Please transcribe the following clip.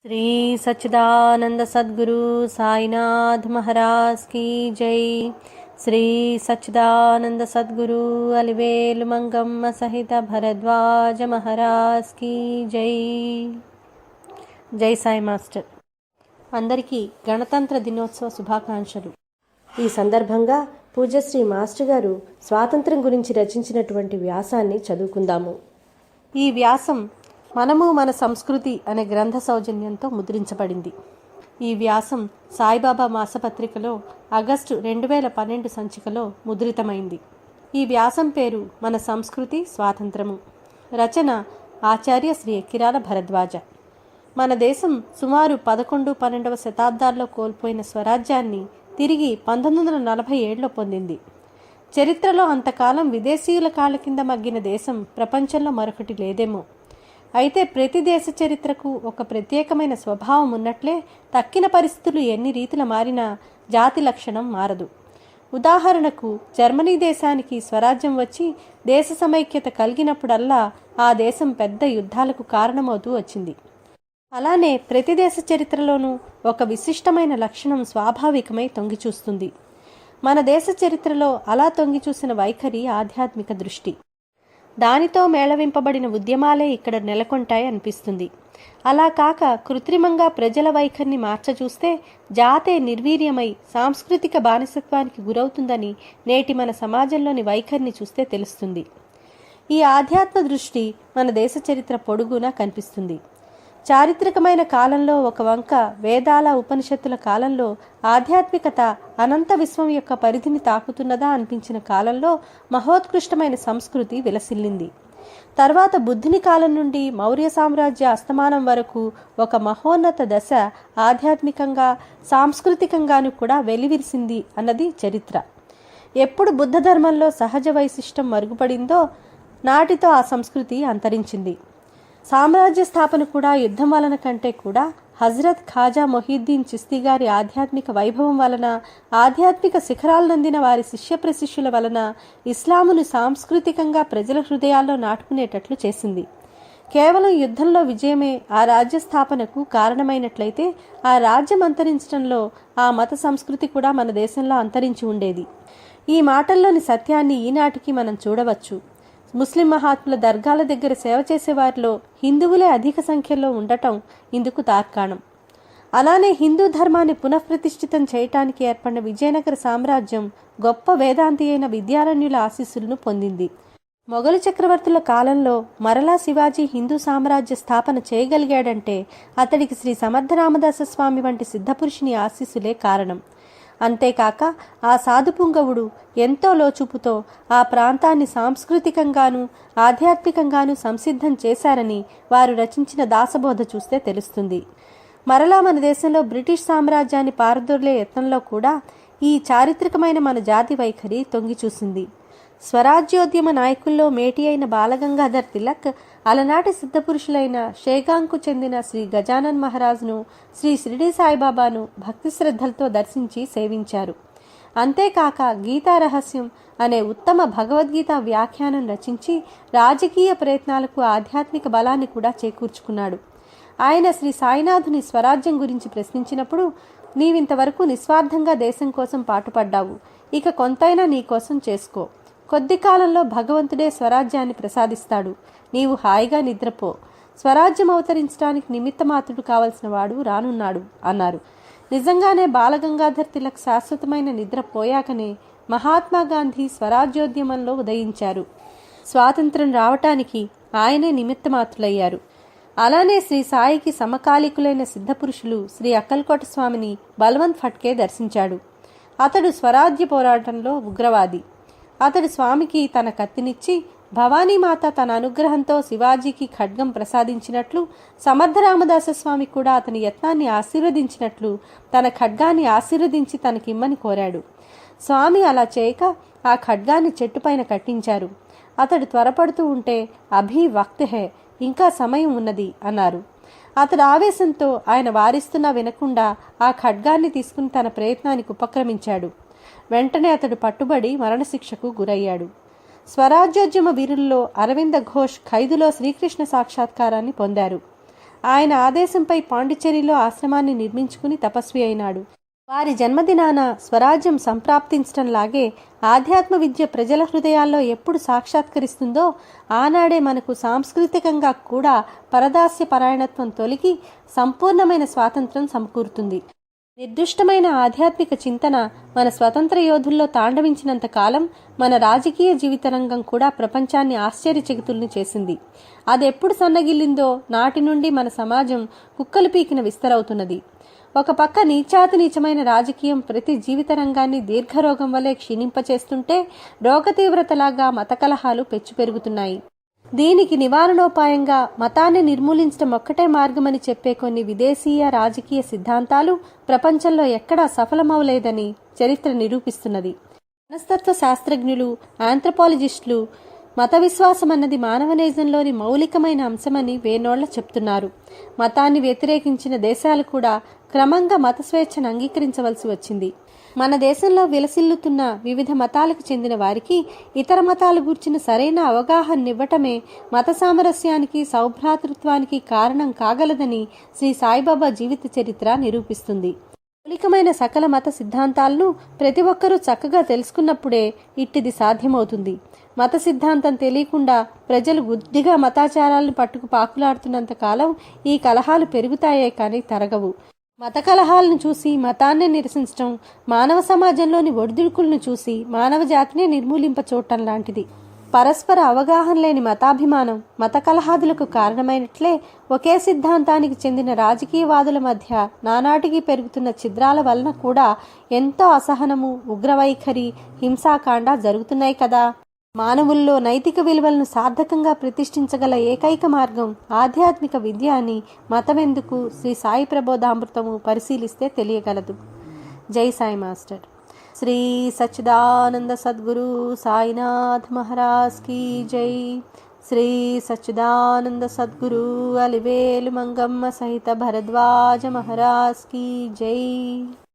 శ్రీ సచ్చిదానంద సద్గురు సాయినాథ్ మహారాజ్ की जय। శ్రీ సచ్చిదానంద సద్గురు అలివేలు మంగమ్మ సహిత భరద్వాజ మహారాజ్ की जय। జై సాయి మాస్టర్। అందరికీ గణతంత్ర దినోత్సవ శుభాకాంక్షలు। ఈ సందర్భంగా పూజ్యశ్రీ మాస్టర్ గారు స్వాతంత్ర్యం గురించి రచించినటువంటి వ్యాసాన్ని చదువుకుందాము। ఈ వ్యాసం మనము మన సంస్కృతి అనే గ్రంథ సౌజన్యంతో ముద్రించబడింది। ఈ వ్యాసం సాయిబాబా మాసపత్రికలో ఆగస్టు 2012 సంచికలో ముద్రితమైంది। ఈ వ్యాసం పేరు మన సంస్కృతి స్వాతంత్రము। రచన ఆచార్య శ్రీ ఎక్కిరాల భరద్వాజ। మన దేశం సుమారు 11-12వ శతాబ్దాల్లో కోల్పోయిన స్వరాజ్యాన్ని తిరిగి 1947లో పొందింది। చరిత్రలో అంతకాలం విదేశీయుల కాళ్ళ కింద మగ్గిన దేశం ప్రపంచంలో మరొకటి లేదేమో। అయితే ప్రతి దేశ చరిత్రకు ఒక ప్రత్యేకమైన స్వభావం ఉన్నట్లే తక్కిన పరిస్థితులు ఎన్ని రీతిలో మారినా జాతి లక్షణం మారదు। ఉదాహరణకు జర్మనీ దేశానికి స్వరాజ్యం వచ్చి దేశ సమైక్యత కలిగినప్పుడల్లా ఆ దేశం పెద్ద యుద్ధాలకు కారణమవుతూ వచ్చింది। అలానే ప్రతి దేశ చరిత్రలోనూ ఒక విశిష్టమైన లక్షణం స్వాభావికమై తొంగిచూస్తుంది। మన దేశ చరిత్రలో అలా తొంగిచూసిన వైఖరి ఆధ్యాత్మిక దృష్టి। దానితో మేళవింపబడిన ఉద్యమాలే ఇక్కడ నెలకొంటాయి అనిపిస్తుంది। అలా కాక కృత్రిమంగా ప్రజల వైఖరిని మార్చచూస్తే జాతే నిర్వీర్యమై సాంస్కృతిక బానిసత్వానికి గురవుతుందని నేటి మన సమాజంలోని వైఖరిని చూస్తే తెలుస్తుంది। ఈ ఆధ్యాత్మ దృష్టి మన దేశ చరిత్ర పొడుగునా కనిపిస్తుంది। చారిత్రకమైన కాలంలో ఒక వంక వేదాల ఉపనిషత్తుల కాలంలో ఆధ్యాత్మికత అనంత విశ్వం యొక్క పరిధిని తాకుతున్నదా అనిపించిన కాలంలో మహోత్కృష్టమైన సంస్కృతి విలసిల్లింది। తర్వాత బుద్ధుని కాలం నుండి మౌర్య సామ్రాజ్య అస్తమానం వరకు ఒక మహోన్నత దశ ఆధ్యాత్మికంగా సాంస్కృతికంగాను కూడా వెలివిరిసింది అన్నది చరిత్ర। ఎప్పుడు బుద్ధ ధర్మంలో సహజ వైశిష్టం మరుగుపడిందో నాటితో ఆ సంస్కృతి అంతరించింది। సామ్రాజ్య స్థాపన కూడా యుద్ధం వలన కంటే కూడా హజరత్ ఖాజా మొహీద్దీన్ చిస్తీ గారి ఆధ్యాత్మిక వైభవం వలన, ఆధ్యాత్మిక శిఖరాలనందిన వారి శిష్య ప్రశిష్యుల వలన ఇస్లామును సాంస్కృతికంగా ప్రజల హృదయాల్లో నాటుకునేటట్లు చేసింది। కేవలం యుద్ధంలో విజయమే ఆ రాజ్య స్థాపనకు కారణమైనట్లయితే ఆ రాజ్యం అంతరించడంలో ఆ మత సంస్కృతి కూడా మన దేశంలో అంతరించి ఉండేది। ఈ మాటల్లోని సత్యాన్ని ఈనాటికి మనం చూడవచ్చు। ముస్లిం మహాత్ముల దర్గాల దగ్గర సేవ చేసేవారిలో హిందువులే అధిక సంఖ్యలో ఉండటం ఇందుకు తార్కాణం। అలానే హిందూ ధర్మాన్ని పునఃప్రతిష్ఠితం చేయటానికి ఏర్పడిన విజయనగర సామ్రాజ్యం గొప్ప వేదాంతి అయిన విద్యారణ్యుల ఆశీస్సులను పొందింది। మొఘలు చక్రవర్తుల కాలంలో మరలా శివాజీ హిందూ సామ్రాజ్య స్థాపన చేయగలిగాడంటే అతడికి శ్రీ సమర్థ రామదాస స్వామి వంటి సిద్ధపురుషుని ఆశీస్సులే కారణం। అంతేకాక ఆ సాధుపుంగవుడు ఎంతో లోచూపుతో ఆ ప్రాంతాన్ని సాంస్కృతికంగాను ఆధ్యాత్మికంగాను సంసిద్ధం చేశారని వారు రచించిన దాసబోధ చూస్తే తెలుస్తుంది। మరలా మన దేశంలో బ్రిటిష్ సామ్రాజ్యాన్ని పారదొర్లే యత్నంలో కూడా ఈ చారిత్రకమైన మన జాతి వైఖరి తొంగిచూసింది। స్వరాజ్యోద్యమ నాయకుల్లో మేటి అయిన బాలగంగాధర్ తిలక్ అలనాటి సిద్ధపురుషులైన షేగాంకు చెందిన శ్రీ గజానన్ మహారాజ్ను, శ్రీ షిరిడి సాయిబాబాను భక్తి శ్రద్ధలతో దర్శించి సేవించారు। అంతేకాక గీతా రహస్యం అనే ఉత్తమ భగవద్గీత వ్యాఖ్యానం రచించి రాజకీయ ప్రయత్నాలకు ఆధ్యాత్మిక బలాన్ని కూడా చేకూర్చుకున్నాడు। ఆయన శ్రీ సాయినాథుని స్వరాజ్యం గురించి ప్రశ్నించినప్పుడు, నీవింతవరకు నిస్వార్థంగా దేశం కోసం పాటుపడ్డావు, ఇక కొంతైనా నీ కోసం చేసుకో, కొద్ది కాలంలో భగవంతుడే స్వరాజ్యాన్ని ప్రసాదిస్తాడు, నీవు హాయిగా నిద్రపో, స్వరాజ్యం అవతరించడానికి నిమిత్తమాత్రుడు కావలసిన వాడు రానున్నాడు అన్నారు। నిజంగానే బాలగంగాధర్ తిలక్ శాశ్వతమైన నిద్ర పోయాకనే మహాత్మా గాంధీ స్వరాజ్యోద్యమంలో ఉదయించారు। స్వాతంత్ర్యం రావటానికి ఆయనే నిమిత్తమాత్రులయ్యారు। అలానే శ్రీ సాయికి సమకాలీకులైన సిద్ధపురుషులు శ్రీ అక్కల్కోట స్వామిని బల్వంత్ ఫట్కే దర్శించాడు। అతడు స్వరాజ్య పోరాటంలో ఉగ్రవాది। అతడు స్వామికి తన కత్తినిచ్చి భవానీమాత తన అనుగ్రహంతో శివాజీకి ఖడ్గం ప్రసాదించినట్లు, సమర్థ రామదాస స్వామి కూడా అతని యత్నాన్ని ఆశీర్వదించినట్లు తన ఖడ్గాన్ని ఆశీర్వదించి తనకిమ్మని కోరాడు। స్వామి అలా చేయక ఆ ఖడ్గాన్ని చెట్టుపైన కట్టించారు। అతడు త్వరపడుతూ ఉంటే అభి వక్త్ హే, ఇంకా సమయం ఉన్నది అన్నారు। అతడు ఆవేశంతో ఆయన వారిస్తున్నా వినకుండా ఆ ఖడ్గాన్ని తీసుకుని తన ప్రయత్నానికి ఉపక్రమించాడు। వెంటనే అతడు పట్టుబడి మరణశిక్షకు గురయ్యాడు। స్వరాజ్యోద్యమ వీరుల్లో అరవింద ఘోష్ ఖైదులో శ్రీకృష్ణ సాక్షాత్కారాన్ని పొందారు। ఆయన ఆదేశంపై పాండిచ్చేరిలో ఆశ్రమాన్ని నిర్మించుకుని తపస్వి అయినాడు. వారి జన్మదినాన స్వరాజ్యం సంప్రాప్తించటంలాగే ఆధ్యాత్మ విద్య ప్రజల హృదయాల్లో ఎప్పుడు సాక్షాత్కరిస్తుందో ఆనాడే మనకు సాంస్కృతికంగా కూడా పరదాస్య పరాయణత్వం తొలగి సంపూర్ణమైన స్వాతంత్రం సమకూరుతుంది. నిర్దుష్టమైన ఆధ్యాత్మిక చింతన మన స్వతంత్ర యోధుల్లో తాండవించినంత కాలం మన రాజకీయ జీవిత రంగం కూడా ప్రపంచాన్ని ఆశ్చర్యచకితుల్ని చేసింది. అదెప్పుడు సన్నగిల్లిందో నాటి నుండి మన సమాజం కుక్కలు పీకిన విస్తరవుతున్నది. ఒక పక్క నీచాతి నీచమైన రాజకీయం ప్రతి జీవిత రంగాన్ని దీర్ఘరోగం వలె క్షీణింపచేస్తుంటే రోగ తీవ్రతలాగా మత కలహాలు పెచ్చు పెరుగుతున్నాయి. దీనికి నివారణోపాయంగా మతాన్ని నిర్మూలించడం ఒక్కటే మార్గమని చెప్పే కొన్ని విదేశీయ రాజకీయ సిద్ధాంతాలు ప్రపంచంలో ఎక్కడా సఫలమవలేదని చరిత్ర నిరూపిస్తున్నది. మనస్తత్వ శాస్త్రజ్ఞులు, ఆంథ్రపాలజిస్టులు మత విశ్వాసం అన్నది మానవనేజంలోని మౌలికమైన అంశమని వేనోళ్ల చెప్తున్నారు. మతాన్ని వ్యతిరేకించిన దేశాలు కూడా క్రమంగా మత స్వేచ్ఛను అంగీకరించవలసి వచ్చింది. మన దేశంలో విలసిల్లుతున్న వివిధ మతాలకు చెందిన వారికి ఇతర మతాల గూర్చిన సరైన అవగాహననివ్వటమే మత సామరస్యానికి, సౌభ్రాతృత్వానికి కారణం కాగలదని శ్రీ సాయిబాబా జీవిత చరిత్ర నిరూపిస్తుంది. మౌలికమైన సకల మత సిద్ధాంతాలను ప్రతి ఒక్కరూ చక్కగా తెలుసుకున్నప్పుడే ఇట్టిది సాధ్యమవుతుంది. మత సిద్ధాంతం తెలియకుండా ప్రజలు గుడ్డిగా మతాచారాలను పట్టుకు పాకులాడుతున్నంత కాలం ఈ కలహాలు పెరుగుతాయే కానీ తరగవు. మత కలహాలను చూసి మతాన్ని నిరసించడం మానవ సమాజంలోని ఒడిదుడుకులను చూసి మానవ జాతిని నిర్మూలింప చూడటం లాంటిది. పరస్పర అవగాహన లేని మతాభిమానం మత కలహాదులకు కారణమైనట్లే ఒకే సిద్ధాంతానికి చెందిన రాజకీయవాదుల మధ్య నానాటికి పెరుగుతున్న ఛిద్రాల వలన కూడా ఎంతో అసహనము, ఉగ్రవైఖరి, హింసాకాండ జరుగుతున్నాయి కదా. మానవుల్లో నైతిక విలువలను సార్థకంగా ప్రతిష్ఠించగల ఏకైక మార్గం ఆధ్యాత్మిక విద్య అని మతమెందుకు శ్రీ సాయి ప్రబోధామృతము పరిశీలిస్తే తెలియగలదు. జై సాయి మాస్టర్. శ్రీ సచ్చిదానంద సద్గురు సాయినాథ్ మహారాజ్ కీ జై. శ్రీ సచ్చిదానంద సద్గురు అలివేలు మంగమ్మ సహిత భరద్వాజ మహారాజ్ కీ జై.